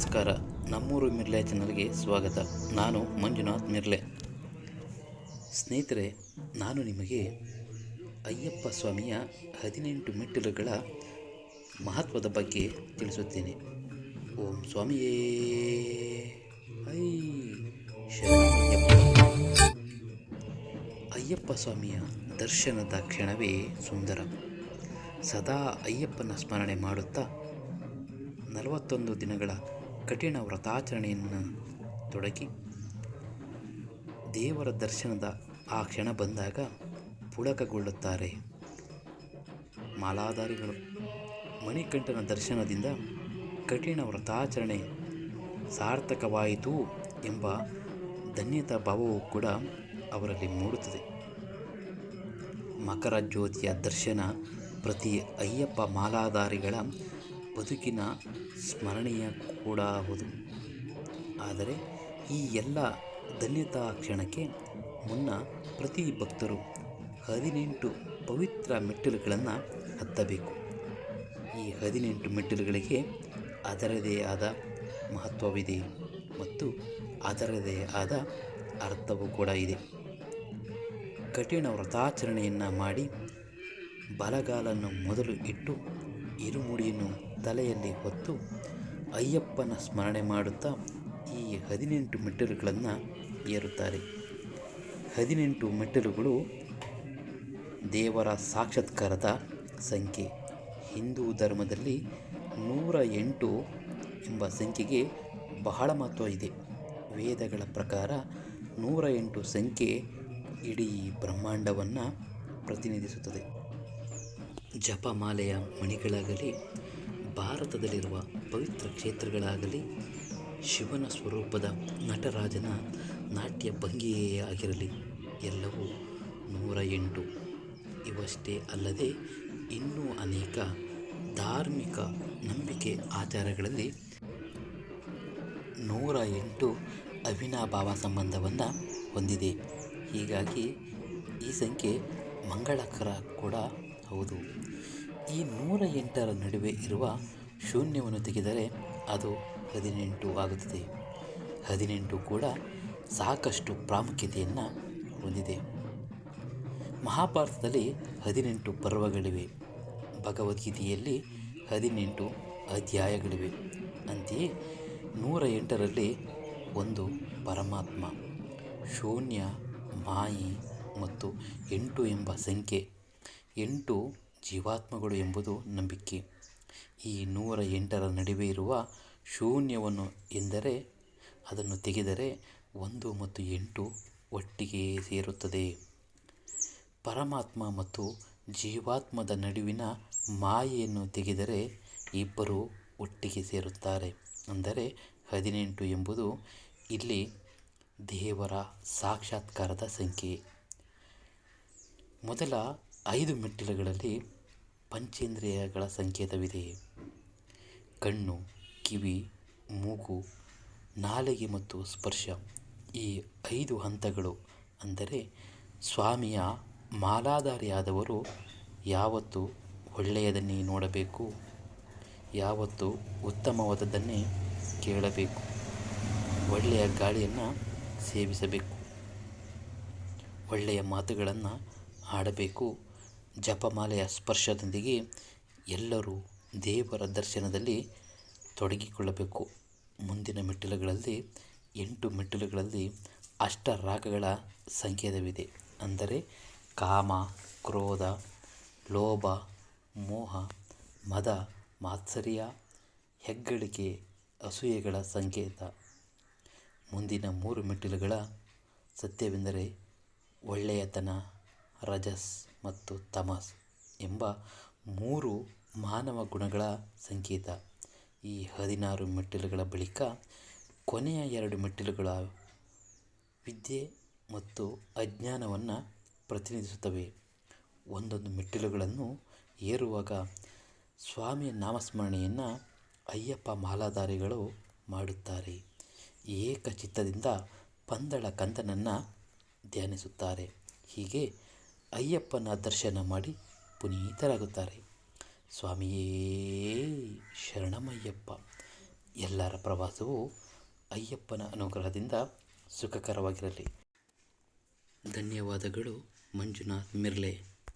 ನಮಸ್ಕಾರ. ನಮ್ಮೂರು ಮಿರ್ಲೆ ಚಾನಲ್ಗೆ ಸ್ವಾಗತ. ನಾನು ಮಂಜುನಾಥ್ ಮಿರ್ಲೆ. ಸ್ನೇಹಿತರೆ, ನಾನು ನಿಮಗೆ ಅಯ್ಯಪ್ಪ ಸ್ವಾಮಿಯ 18 ಮೆಟ್ಟಿಲುಗಳ ಮಹತ್ವದ ಬಗ್ಗೆ ತಿಳಿಸುತ್ತೇನೆ. ಓಂ ಸ್ವಾಮಿಯೇ ಐ ಶರಣಮಯ್ಯಪ್ಪ. ಅಯ್ಯಪ್ಪ ಸ್ವಾಮಿಯ ದರ್ಶನದ ಕ್ಷಣವೇ ಸುಂದರ. ಸದಾ ಅಯ್ಯಪ್ಪನ ಸ್ಮರಣೆ ಮಾಡುತ್ತಾ 41 ದಿನಗಳ ಕಠಿಣ ವ್ರತಾಚರಣೆಯನ್ನು ತೊಡಗಿ ದೇವರ ದರ್ಶನದ ಆ ಕ್ಷಣ ಬಂದಾಗ ಪುಳಕಗೊಳ್ಳುತ್ತಾರೆ ಮಾಲಾಧಾರಿಗಳು. ಮಣಿಕಂಠನ ದರ್ಶನದಿಂದ ಕಠಿಣ ವ್ರತಾಚರಣೆ ಸಾರ್ಥಕವಾಯಿತು ಎಂಬ ಧನ್ಯತಾ ಭಾವವೂ ಕೂಡ ಅವರಲ್ಲಿ ಮೂಡುತ್ತದೆ. ಮಕರ ಜ್ಯೋತಿಯ ದರ್ಶನ ಪ್ರತಿ ಅಯ್ಯಪ್ಪ ಮಾಲಾಧಾರಿಗಳ ಬದುಕಿನ ಸ್ಮರಣೀಯ ಕೂಡ ಹೌದು. ಆದರೆ ಈ ಎಲ್ಲ ಧನ್ಯತಾ ಕ್ಷಣಕ್ಕೆ ಮುನ್ನ ಪ್ರತಿ ಭಕ್ತರು 18 ಪವಿತ್ರ ಮೆಟ್ಟಿಲುಗಳನ್ನು ಹತ್ತಬೇಕು. ಈ 18 ಮೆಟ್ಟಿಲುಗಳಿಗೆ ಅದರದೇ ಆದ ಮಹತ್ವವಿದೆ ಮತ್ತು ಅದರದೇ ಆದ ಅರ್ಥವೂ ಕೂಡ ಇದೆ. ಕಠಿಣ ವ್ರತಾಚರಣೆಯನ್ನು ಮಾಡಿ ಬಲಗಾಲನ್ನು ಮೊದಲು ಇಟ್ಟು ಇರುಮುಡಿಯನ್ನು ತಲೆಯಲ್ಲಿ ಹೊತ್ತು ಅಯ್ಯಪ್ಪನ ಸ್ಮರಣೆ ಮಾಡುತ್ತಾ ಈ 18 ಮೆಟ್ಟಿಲುಗಳನ್ನು ಏರುತ್ತಾರೆ. 18 ಮೆಟ್ಟಿಲುಗಳು ದೇವರ ಸಾಕ್ಷಾತ್ಕಾರದ ಸಂಖ್ಯೆ. ಹಿಂದೂ ಧರ್ಮದಲ್ಲಿ 108 ಎಂಬ ಸಂಖ್ಯೆಗೆ ಬಹಳ ಮಹತ್ವ ಇದೆ. ವೇದಗಳ ಪ್ರಕಾರ 108 ಸಂಖ್ಯೆ ಇಡೀ ಬ್ರಹ್ಮಾಂಡವನ್ನು ಪ್ರತಿನಿಧಿಸುತ್ತದೆ. ಜಪಮಾಲೆಯ ಮಣಿಗಳಾಗಲಿ, ಭಾರತದಲ್ಲಿರುವ ಪವಿತ್ರ ಕ್ಷೇತ್ರಗಳಾಗಲಿ, ಶಿವನ ಸ್ವರೂಪದ ನಟರಾಜನ ನಾಟ್ಯ ಭಂಗಿಯೇ ಆಗಿರಲಿ, ಎಲ್ಲವೂ 108. ಇವಷ್ಟೇ ಅಲ್ಲದೆ ಇನ್ನೂ ಅನೇಕ ಧಾರ್ಮಿಕ ನಂಬಿಕೆ ಆಚಾರಗಳಲ್ಲಿ 108 ಅವಿನಾಭಾವ ಸಂಬಂಧವನ್ನು ಹೊಂದಿದೆ. ಹೀಗಾಗಿ ಈ ಸಂಖ್ಯೆ ಮಂಗಳಕರ ಕೂಡ ಹೌದು. ಈ 108ರ ನಡುವೆ ಇರುವ ಶೂನ್ಯವನ್ನು ತೆಗೆದರೆ ಅದು 18 ಆಗುತ್ತದೆ. 18 ಕೂಡ ಸಾಕಷ್ಟು ಪ್ರಾಮುಖ್ಯತೆಯನ್ನು ಹೊಂದಿದೆ. ಮಹಾಭಾರತದಲ್ಲಿ 18 ಪರ್ವಗಳಿವೆ. ಭಗವದ್ಗೀತೆಯಲ್ಲಿ 18 ಅಧ್ಯಾಯಗಳಿವೆ. ಅಂತೆಯೇ 108ರಲ್ಲಿ ಒಂದು ಪರಮಾತ್ಮ, ಶೂನ್ಯ, ಮಾಯೆ ಮತ್ತು 8 ಎಂಬ ಸಂಖ್ಯೆ, 8 ಜೀವಾತ್ಮಗಳು ಎಂಬುದು ನಂಬಿಕೆ. ಈ 108ರ ನಡುವೆ ಇರುವ ಶೂನ್ಯವನ್ನು ಎಂದರೆ ಅದನ್ನು ತೆಗೆದರೆ 1 ಮತ್ತು 8 ಒಟ್ಟಿಗೆ ಸೇರುತ್ತದೆ. ಪರಮಾತ್ಮ ಮತ್ತು ಜೀವಾತ್ಮದ ನಡುವಿನ ಮಾಯೆಯನ್ನು ತೆಗೆದರೆ ಇಬ್ಬರು ಒಟ್ಟಿಗೆ ಸೇರುತ್ತಾರೆ. ಅಂದರೆ 18 ಎಂಬುದು ಇಲ್ಲಿ ದೇವರ ಸಾಕ್ಷಾತ್ಕಾರದ ಸಂಖ್ಯೆ. ಮೊದಲ 5 ಮೆಟ್ಟಿಲುಗಳಲ್ಲಿ ಪಂಚೇಂದ್ರಿಯಗಳ ಸಂಕೇತವಿದೆ. ಕಣ್ಣು, ಕಿವಿ, ಮೂಗು, ನಾಲಿಗೆ ಮತ್ತು ಸ್ಪರ್ಶ. ಈ 5 ಹಂತಗಳು. ಅಂದರೆ ಸ್ವಾಮಿಯ ಮಾಲಾಧಾರಿಯಾದವರು ಯಾವತ್ತೂ ಒಳ್ಳೆಯದನ್ನೇ ನೋಡಬೇಕು, ಯಾವತ್ತೂ ಉತ್ತಮವಾದದ್ದನ್ನೇ ಕೇಳಬೇಕು, ಒಳ್ಳೆಯ ಗಾಳಿಯನ್ನು ಸೇವಿಸಬೇಕು, ಒಳ್ಳೆಯ ಮಾತುಗಳನ್ನು ಆಡಬೇಕು. ಜಪಮಾಲೆಯ ಸ್ಪರ್ಶದೊಂದಿಗೆ ಎಲ್ಲರೂ ದೇವರ ದರ್ಶನದಲ್ಲಿ ತೊಡಗಿಕೊಳ್ಳಬೇಕು. ಮುಂದಿನ ಮೆಟ್ಟಿಲುಗಳಲ್ಲಿ 8 ಮೆಟ್ಟಿಲುಗಳಲ್ಲಿ ಅಷ್ಟರಾಗಗಳ ಸಂಕೇತವಿದೆ. ಅಂದರೆ ಕಾಮ, ಕ್ರೋಧ, ಲೋಭ, ಮೋಹ, ಮದ, ಮಾತ್ಸರ್ಯ, ಹೆಗ್ಗಳಿಕೆ, ಅಸೂಯೆಗಳ ಸಂಕೇತ. ಮುಂದಿನ 3 ಮೆಟ್ಟಿಲುಗಳ ಸತ್ಯವೆಂದರೆ ಒಳ್ಳೆಯತನ, ರಜಸ್ ಮತ್ತು ತಮಸ್ ಎಂಬ 3 ಮಾನವ ಗುಣಗಳ ಸಂಕೇತ. ಈ 16 ಮೆಟ್ಟಿಲುಗಳ ಬಳಿಕ ಕೊನೆಯ 2 ಮೆಟ್ಟಿಲುಗಳ ವಿದ್ಯೆ ಮತ್ತು ಅಜ್ಞಾನವನ್ನು ಪ್ರತಿನಿಧಿಸುತ್ತವೆ. ಒಂದೊಂದು ಮೆಟ್ಟಿಲುಗಳನ್ನು ಏರುವಾಗ ಸ್ವಾಮಿಯ ನಾಮಸ್ಮರಣೆಯನ್ನು ಅಯ್ಯಪ್ಪ ಮಾಲಾಧಾರಿಗಳು ಮಾಡುತ್ತಾರೆ. ಏಕಚಿತ್ತದಿಂದ ಪಂದಳ ಕಂದನನ್ನು ಧ್ಯಾನಿಸುತ್ತಾರೆ. ಹೀಗೆ ಅಯ್ಯಪ್ಪನ ದರ್ಶನ ಮಾಡಿ ಪುನೀತರಾಗುತ್ತಾರೆ. ಸ್ವಾಮಿಯೇ ಶರಣಮಯ್ಯಪ್ಪ. ಎಲ್ಲರ ಪ್ರವಾಸವು ಅಯ್ಯಪ್ಪನ ಅನುಗ್ರಹದಿಂದ ಸುಖಕರವಾಗಿರಲಿ. ಧನ್ಯವಾದಗಳು. ಮಂಜುನಾಥ್ ಮಿರ್ಲೆ.